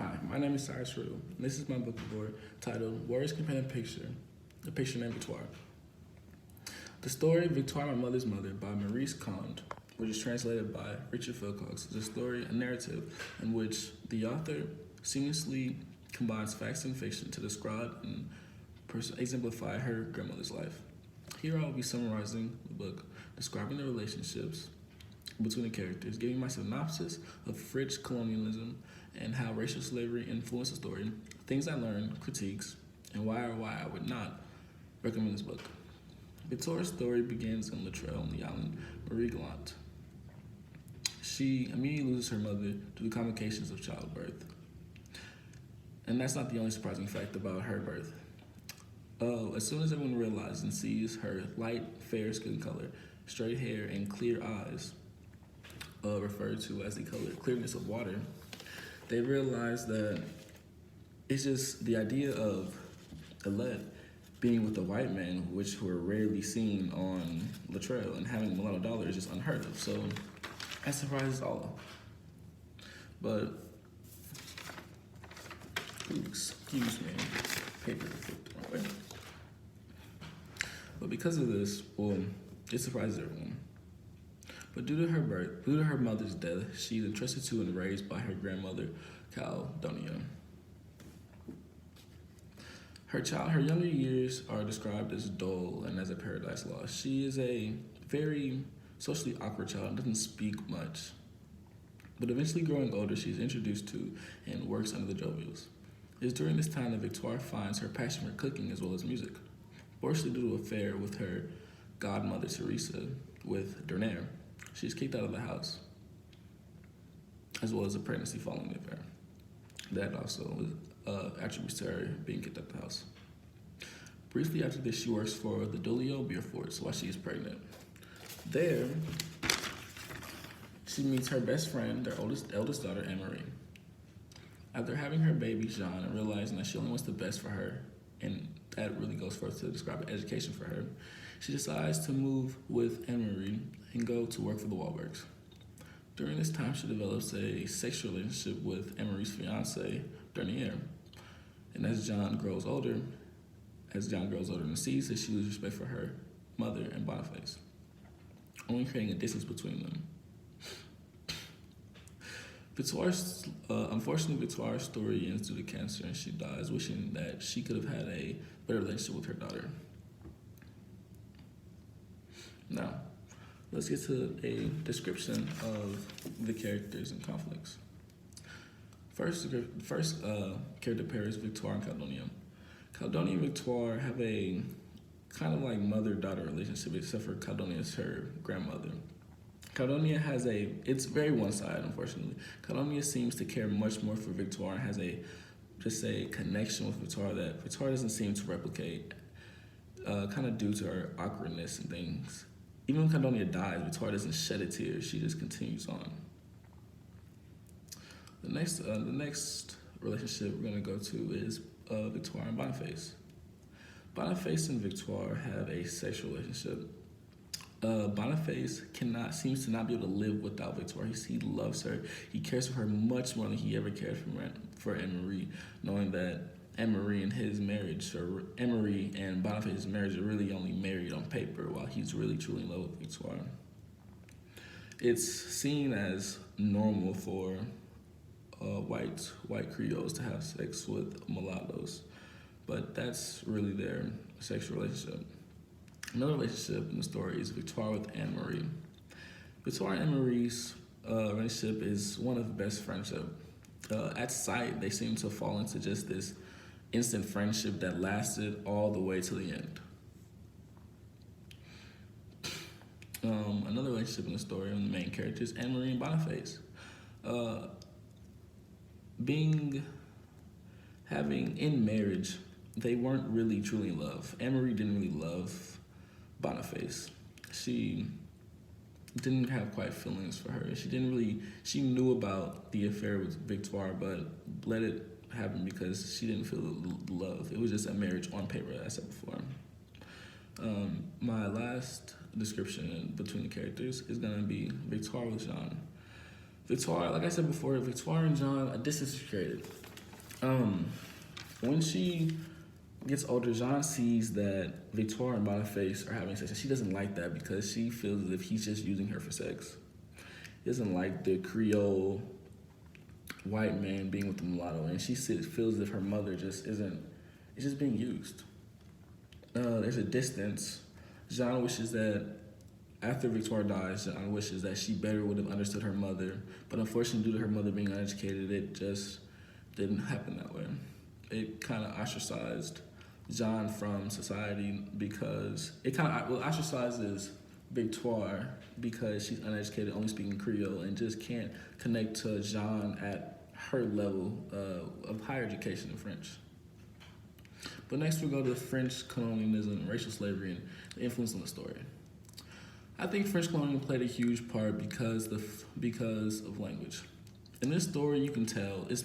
Hi, my name is Cyrus Riddle, and this is my book report titled Warrior's Companion Picture, a picture named Victoire. The story Victoire, My Mother's Mother by Maurice Conde, which is translated by Richard Philcox, is a story, a narrative, in which the author seamlessly combines facts and fiction to describe and exemplify her grandmother's life. Here I will be summarizing the book, describing the relationships between the characters, giving my synopsis of French colonialism and how racial slavery influenced the story, things I learned, critiques, and why I would not recommend this book. Victoire's story begins in Latrell on the island Marie-Galante. She immediately loses her mother due to complications of childbirth. And that's not the only surprising fact about her birth. As soon as everyone realizes and sees her light, fair skin color, straight hair, and clear eyes, referred to as the clearness of water, they realize that it's just the idea of Alette being with a white man, which were rarely seen on Latrell, and having a lot of dollars is just unheard of. So that surprises all. But, excuse me, paper flipped the wrong way. But because of this, well, it surprises everyone. But due to her mother's death, she's entrusted to and raised by her grandmother, Caldonia. Her younger years are described as dull and as a paradise lost. She is a very socially awkward child and doesn't speak much. But eventually growing older, she's introduced to and works under the Jovials. It is during this time that Victoire finds her passion for cooking as well as music. Fortunately, due to an affair with her godmother, Teresa, with Dernier, she's kicked out of the house, as well as a pregnancy following the affair. That also attributes to her being kicked out of the house. Briefly after this, she works for the Dolio beer forts while she is pregnant. There, she meets her best friend, their eldest daughter, Anne-Marie. After having her baby, Jean, and realizing that she only wants the best for her, and that really goes further to describe education for her, she decides to move with Anne-Marie and go to work for the Wahlbergs. During this time, she develops a sexual relationship with Anne-Marie's fiance, Dernier. And as John grows older and sees that she loses respect for her mother and Boniface, only creating a distance between them. Unfortunately, Victoire's story ends due to cancer, and she dies, wishing that she could have had a better relationship with her daughter. Now, let's get to a description of the characters and conflicts. First character pair is Victoire and Caldonia. Caldonia and Victoire have a kind of like mother-daughter relationship, except for Caldonia is her grandmother. Caldonia it's very one-sided, unfortunately. Caldonia seems to care much more for Victoire and has a connection with Victoire that Victoire doesn't seem to replicate, kind of due to her awkwardness and things. Even when Caldonia dies, Victoire doesn't shed a tear, she just continues on. The next relationship we're going to go to is Victoire and Boniface. Boniface and Victoire have a sexual relationship. Boniface seems to not be able to live without Victoire. He loves her. He cares for her much more than he ever cared for Anne-Marie, knowing that Anne-Marie and Boniface's marriage are really only married on paper, while he's really truly in love with Victoire. It's seen as normal for white Creoles to have sex with mulattoes, but that's really their sexual relationship. Another relationship in the story is Victoire with Anne-Marie. Victoire and Anne-Marie's relationship is one of the best friendship. At sight, they seem to fall into just this instant friendship that lasted all the way to the end. Another relationship in the story of the main characters, Anne-Marie and Boniface. Having in marriage, they weren't really truly in love. Anne-Marie didn't really love Boniface. She didn't have quite feelings for her. She knew about the affair with Victoire, but let it happen because she didn't feel the love. It was just a marriage on paper, as I said before. My last description between the characters is gonna be Victoire with Jean. Victoire, like I said before, Victoire and John, a distance is created. Um, when she gets older, Jean sees that Victoire and Boniface are having sex, and she doesn't like that because she feels as if he's just using her for sex. He doesn't like the Creole white man being with the mulatto, and she feels as if her mother just isn't, it's just being used. There's a distance. Jean wishes that after Victoire dies, Jean wishes that she better would have understood her mother, but unfortunately, due to her mother being uneducated, it just didn't happen that way. It kind of ostracized Jean from society because it kind of ostracizes Victoire because she's uneducated, only speaking Creole, and just can't connect to Jean at her level of higher education in French. But next we'll go to French colonialism, racial slavery, and the influence on the story. I think French colonialism played a huge part because of language. In this story, you can tell it's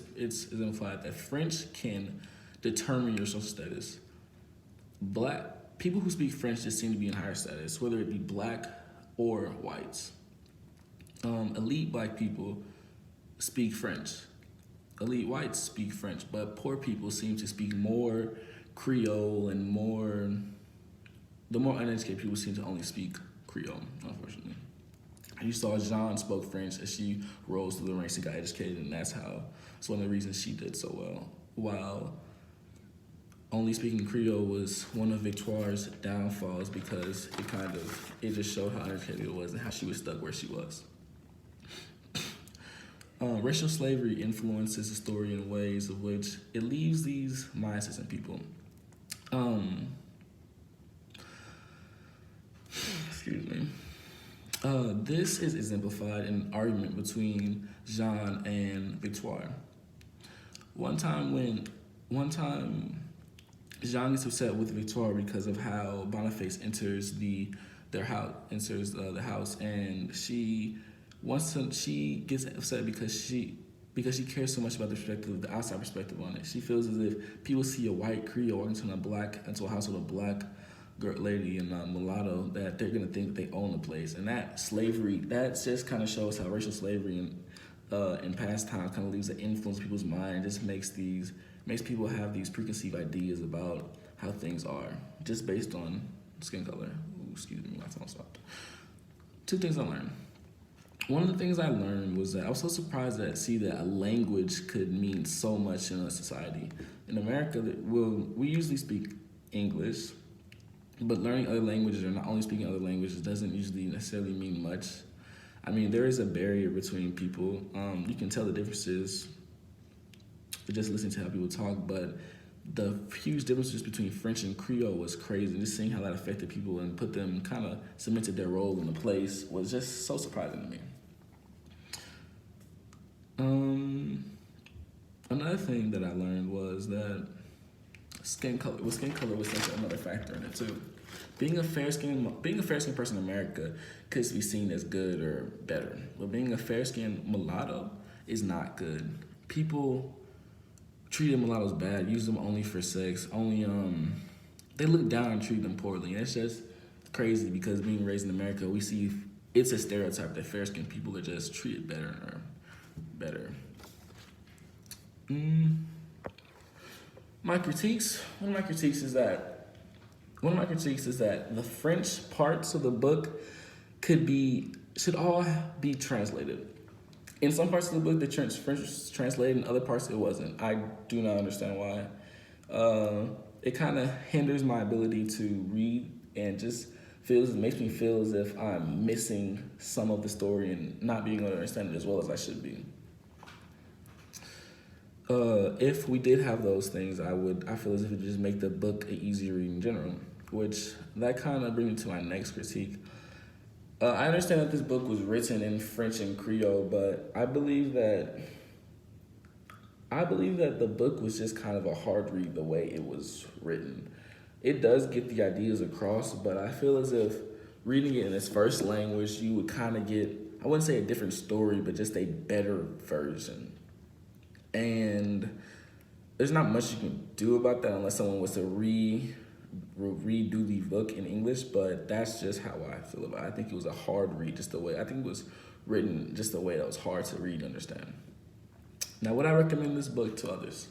implied that French can determine your social status. Black people who speak French just seem to be in higher status, whether it be black or whites. Elite black people speak French. Elite whites speak French, but poor people seem to speak more Creole and the more uneducated people seem to only speak Creole, unfortunately. You saw Jean spoke French as she rose through the ranks and got educated, and that's one of the reasons she did so well. While only speaking Creole was one of Victoire's downfalls because it just showed how uneducated it was and how she was stuck where she was. Racial slavery influences the story in ways of which it leaves these mindsets in people. Excuse me. This is exemplified in an argument between Jean and Victoire. One time, Jean gets upset with Victoire because of how Boniface enters the house, and she gets upset because she cares so much about the outside perspective on it. She feels as if people see a white Creole walk into a house with a black lady and mulatto, that they're gonna think they own the place, and that slavery, that just kind of shows how racial slavery in past time kind of leaves an influence in people's mind. It just makes people have these preconceived ideas about how things are just based on skin color. Ooh, excuse me, my phone stopped. Two things I learned. One of the things I learned was that I was so surprised to see that a language could mean so much in a society. In America, we usually speak English, but learning other languages or not only speaking other languages doesn't usually necessarily mean much. I mean, there is a barrier between people. You can tell the differences just listening to how people talk, but the huge differences between French and Creole was crazy. And just seeing how that affected people and put them, kind of cemented their role in the place, was just so surprising to me. Another thing that I learned was that skin color was another factor in it too. Being a fair-skinned person in America could be seen as good or better, but being a fair-skinned mulatto is not good. People treated mulattoes bad, use them only for sex, they look down and treat them poorly. And it's just crazy because being raised in America, we see it's a stereotype that fair-skinned people are just treated better or better. One of my critiques is that the French parts of the book should all be translated. In some parts of the book, the French was translated, in other parts it wasn't. I do not understand why. It kind of hinders my ability to read and just makes me feel as if I'm missing some of the story and not being able to understand it as well as I should be. If we did have those things, I feel as if it would just make the book an easier read in general, which that kind of brings me to my next critique. I understand that this book was written in French and Creole, but I believe that the book was just kind of a hard read the way it was written. It does get the ideas across, but I feel as if reading it in its first language, you would kind of get, I wouldn't say a different story, but just a better version. And there's not much you can do about that unless someone was to redo the book in English, but that's just how I feel about it. I think it was a hard read, I think it was written just the way that was hard to read and understand. Now, would I recommend this book to others?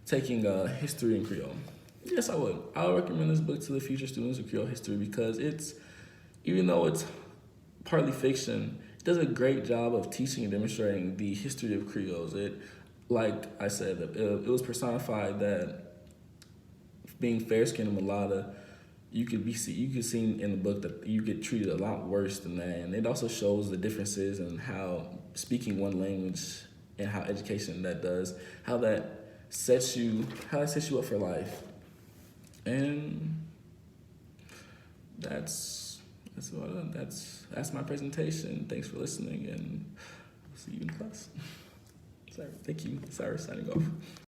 Taking history in Creole. Yes, I would. I would recommend this book to the future students of Creole history because even though it's partly fiction, it does a great job of teaching and demonstrating the history of Creoles. Like I said, it was personified that being fair-skinned and mulatto, you could see in the book that you get treated a lot worse than that. And it also shows the differences in how speaking one language and how education that does, how that sets you up for life. And that's my presentation. Thanks for listening, and I'll see you in class. Thank you, Cyrus, signing off.